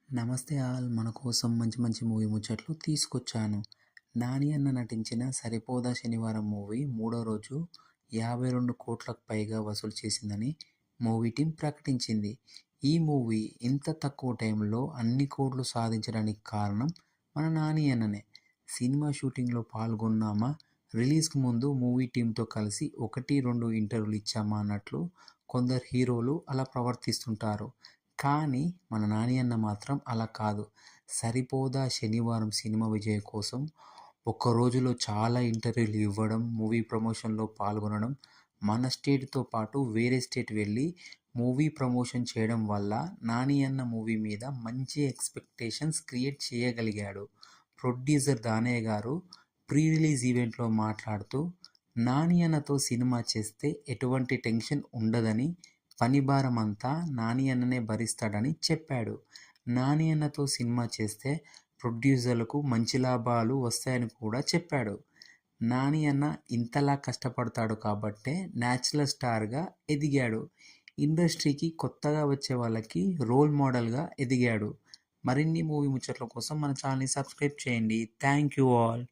నమస్తే ఆల్ మన కోసం మంచి మంచి మూవీ ముచ్చట్లు తీసుకొచ్చాను. నాని అన్న నటించిన 'సరిపోదా శనివారం' మూవీ మూడో రోజు 52 కోట్లకు పైగా వసూలు చేసిందని మూవీ టీం ప్రకటించింది. ఈ మూవీ ఇంత తక్కువ టైంలో అన్ని కోట్లు సాధించడానికి కారణం మన నాని అన్ననే. సినిమా షూటింగ్లో పాల్గొన్నామా, రిలీజ్‌కు ముందు మూవీ టీంతో కలిసి 1, 2 ఇంటర్వ్యూలు ఇచ్చామా అన్నట్లు కొందరు హీరోలు అలా ప్రవర్తిస్తుంటారు. కానీ మన నాని అన్న మాత్రం అలా కాదు. 'సరిపోదా శనివారం' సినిమా విజయం కోసం ఒక్క రోజులో చాలా ఇంటర్వ్యూలు ఇవ్వడం, మూవీ ప్రమోషన్‌లో పాల్గొనడం, మన స్టేట్‌తో పాటు వేరే స్టేట్ వెళ్ళి మూవీ ప్రమోషన్ చేయడం వల్ల నాని అన్న మూవీ మీద మంచి ఎక్స్‌పెక్టేషన్స్ క్రియేట్ చేయగలిగాడు. ప్రొడ్యూసర్ దానయ్య గారు ప్రీ రిలీజ్ ఈవెంట్‌లో మాట్లాడుతూ, నాని అన్నతో సినిమా చేస్తే ఎటువంటి టెన్షన్ ఉండదని, పని భారమంతా నాని అన్ననే భరిస్తాడని చెప్పాడు. నాని అన్నతో సినిమా చేస్తే ప్రొడ్యూసర్లకు మంచి లాభాలు వస్తాయని కూడా చెప్పాడు. నాని అన్న ఇంతలా కష్టపడతాడు కాబట్టే నేచురల్ స్టార్‌గా ఎదిగాడు. ఇండస్ట్రీకి కొత్తగా వచ్చే వాళ్ళకి రోల్ మోడల్‌గా ఎదిగాడు. మరిన్ని మూవీ ముచ్చట్ల కోసం మన ఛానల్‌ని సబ్స్క్రైబ్ చేయండి. Thank you all.